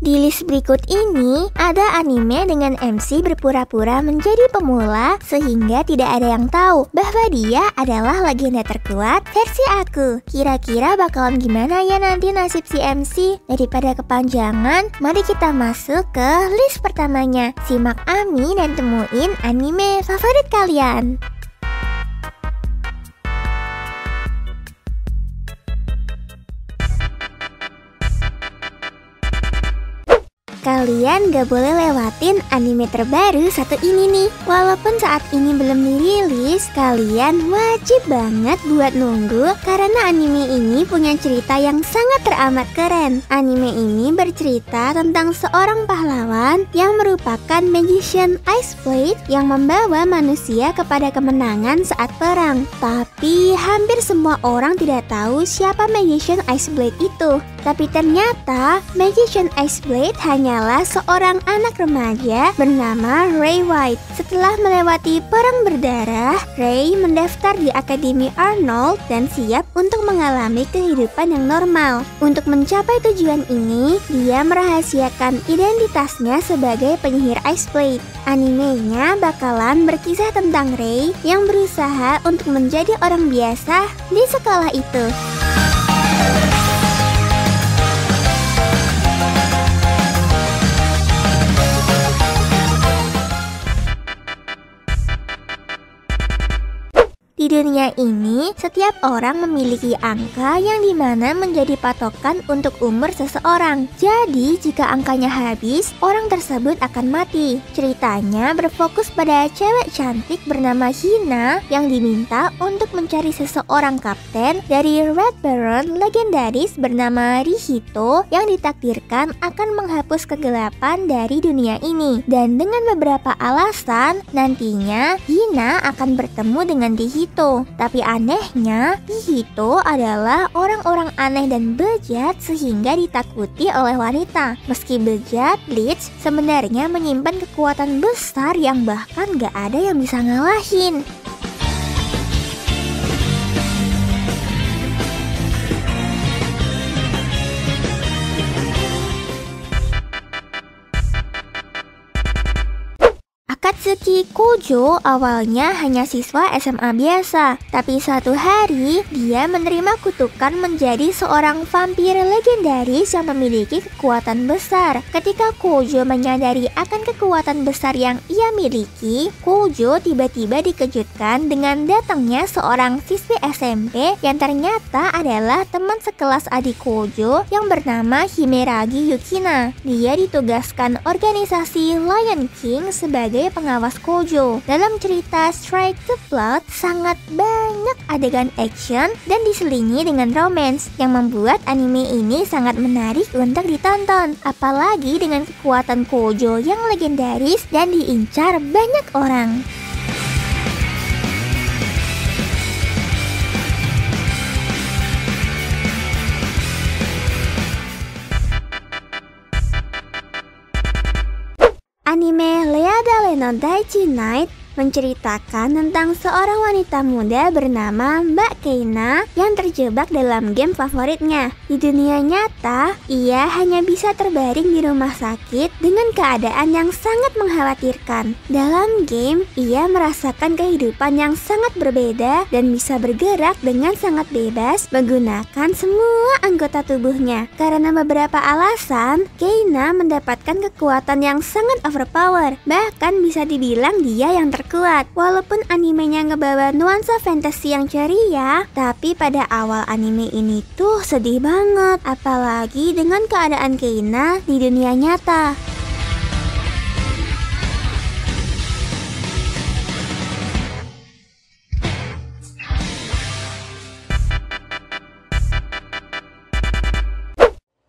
Di list berikut ini, ada anime dengan MC berpura-pura menjadi pemula sehingga tidak ada yang tahu bahwa dia adalah legenda terkuat versi aku. Kira-kira bakalan gimana ya nanti nasib si MC? Daripada kepanjangan, mari kita masuk ke list pertamanya. Simak Ami dan temuin anime favorit kalian. Kalian gak boleh lewatin anime terbaru satu ini nih. Walaupun saat ini belum dirilis, kalian wajib banget buat nunggu karena anime ini punya cerita yang sangat teramat keren. Anime ini bercerita tentang seorang pahlawan yang merupakan Magician Ice Blade yang membawa manusia kepada kemenangan saat perang. Tapi hampir semua orang tidak tahu siapa Magician Ice Blade itu. Tapi ternyata Magician Ice Blade hanyalah seorang anak remaja bernama Ray White. Setelah melewati perang berdarah, Ray mendaftar di Akademi Arnold dan siap untuk mengalami kehidupan yang normal. Untuk mencapai tujuan ini, dia merahasiakan identitasnya sebagai penyihir Ice Blade. Animenya bakalan berkisah tentang Ray yang berusaha untuk menjadi orang biasa di sekolah itu. Di dunia ini, setiap orang memiliki angka yang dimana menjadi patokan untuk umur seseorang. Jadi, jika angkanya habis, orang tersebut akan mati. Ceritanya berfokus pada cewek cantik bernama Hina yang diminta untuk mencari seseorang kapten dari Red Baron legendaris bernama Rihito yang ditakdirkan akan menghapus kegelapan dari dunia ini. Dan dengan beberapa alasan, nantinya Hina akan bertemu dengan Rihito. Tapi anehnya, Rihito adalah orang-orang aneh dan bejat sehingga ditakuti oleh wanita. Meski bejat, Bleach sebenarnya menyimpan kekuatan besar yang bahkan gak ada yang bisa ngalahin. Akatsuki Kojo awalnya hanya siswa SMA biasa, tapi suatu hari dia menerima kutukan menjadi seorang vampir legendaris yang memiliki kekuatan besar. Ketika Kojo menyadari akan kekuatan besar yang ia miliki, Kojo tiba-tiba dikejutkan dengan datangnya seorang siswi SMP yang ternyata adalah teman sekelas adik Kojo yang bernama Himeragi Yukina. Dia ditugaskan organisasi Lion King sebagai pengawas Kojo. Dalam cerita Strike the Blood, sangat banyak adegan action dan diselingi dengan romance yang membuat anime ini sangat menarik untuk ditonton. Apalagi dengan kekuatan Kojo yang legendaris dan diincar banyak orang. Anime Leadale no Daichi Night menceritakan tentang seorang wanita muda bernama Mbak Keina yang terjebak dalam game favoritnya. Di dunia nyata, ia hanya bisa terbaring di rumah sakit dengan keadaan yang sangat mengkhawatirkan. Dalam game, ia merasakan kehidupan yang sangat berbeda dan bisa bergerak dengan sangat bebas menggunakan semua anggota tubuhnya. Karena beberapa alasan, Keina mendapatkan kekuatan yang sangat overpower. Bahkan bisa dibilang dia yang kuat. Walaupun animenya ngebawa nuansa fantasi yang ceria, tapi pada awal anime ini tuh sedih banget, apalagi dengan keadaan Keina di dunia nyata.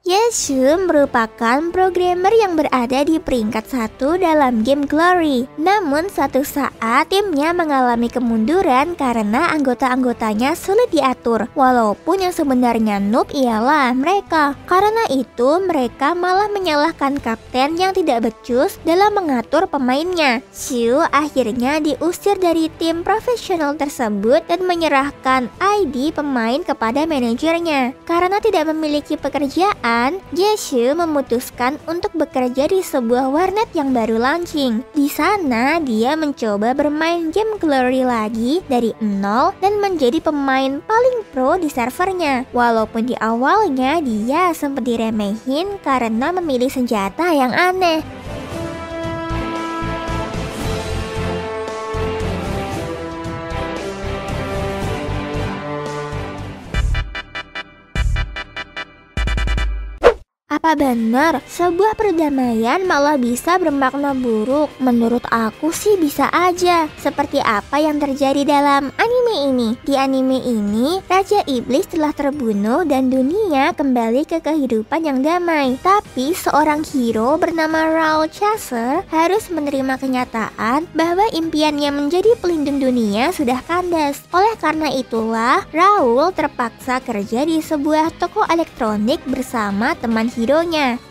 Yeshu merupakan programmer yang berada di peringkat 1 dalam game Glory. Namun suatu saat timnya mengalami kemunduran karena anggota-anggotanya sulit diatur. Walaupun yang sebenarnya noob ialah mereka. Karena itu mereka malah menyalahkan kapten yang tidak becus dalam mengatur pemainnya. Shu akhirnya diusir dari tim profesional tersebut dan menyerahkan ID pemain kepada manajernya. Karena tidak memiliki pekerjaan, Jisoo memutuskan untuk bekerja di sebuah warnet yang baru launching. Di sana dia mencoba bermain game Glory lagi dari nol dan menjadi pemain paling pro di servernya. Walaupun di awalnya dia sempat diremehin karena memilih senjata yang aneh. Apa benar sebuah perdamaian malah bisa bermakna buruk? Menurut aku sih bisa aja. Seperti apa yang terjadi dalam anime ini. Di anime ini, Raja Iblis telah terbunuh dan dunia kembali ke kehidupan yang damai. Tapi seorang hero bernama Raul Chaser harus menerima kenyataan bahwa impiannya menjadi pelindung dunia sudah kandas. Oleh karena itulah, Raul terpaksa kerja di sebuah toko elektronik bersama teman hero.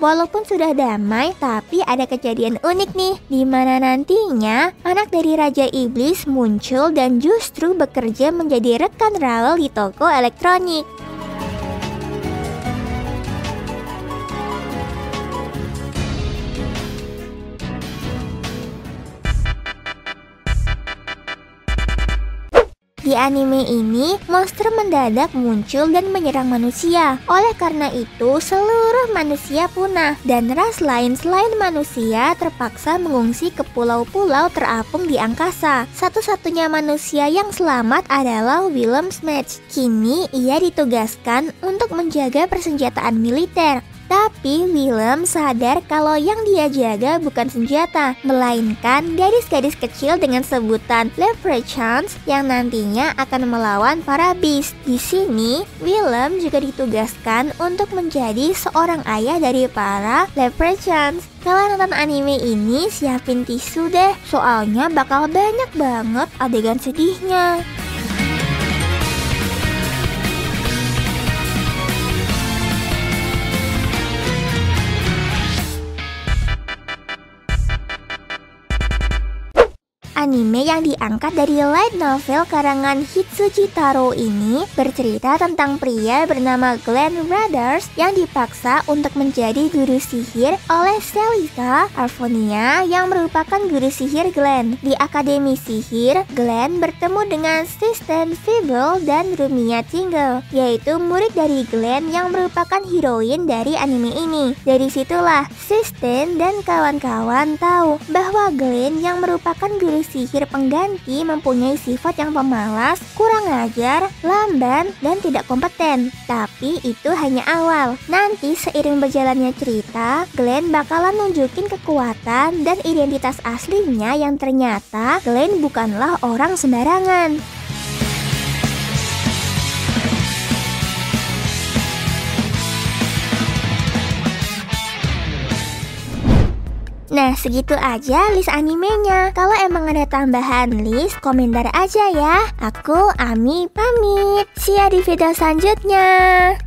Walaupun sudah damai, tapi ada kejadian unik nih, di mana nantinya anak dari Raja Iblis muncul dan justru bekerja menjadi rekan Raul di toko elektronik. Di anime ini, monster mendadak muncul dan menyerang manusia. Oleh karena itu, seluruh manusia punah dan ras lain selain manusia terpaksa mengungsi ke pulau-pulau terapung di angkasa. Satu-satunya manusia yang selamat adalah Willem Smash. Kini ia ditugaskan untuk menjaga persenjataan militer. Tapi Willem sadar kalau yang dia jaga bukan senjata, melainkan gadis-gadis kecil dengan sebutan Leprechauns yang nantinya akan melawan para Beast. Di sini, Willem juga ditugaskan untuk menjadi seorang ayah dari para Leprechauns. Kalau nonton anime ini, siapin tisu deh, soalnya bakal banyak banget adegan sedihnya. Anime yang diangkat dari light novel karangan Hitsuji Taro ini bercerita tentang pria bernama Glenn Brothers yang dipaksa untuk menjadi guru sihir oleh Celica Arvonia yang merupakan guru sihir Glenn. Di Akademi Sihir, Glenn bertemu dengan Sistine Feeble dan Rumia Tingle, yaitu murid dari Glenn yang merupakan heroin dari anime ini. Dari situlah Sistine dan kawan-kawan tahu bahwa Glenn yang merupakan guru sihir pengganti mempunyai sifat yang pemalas, kurang ajar, lamban, dan tidak kompeten. Tapi itu hanya awal. Nanti seiring berjalannya cerita, Glenn bakalan nunjukin kekuatan dan identitas aslinya yang ternyata Glenn bukanlah orang sembarangan. Nah, segitu aja list animenya. Kalau emang ada tambahan list, komentar aja ya. Aku Ami pamit. See ya di video selanjutnya.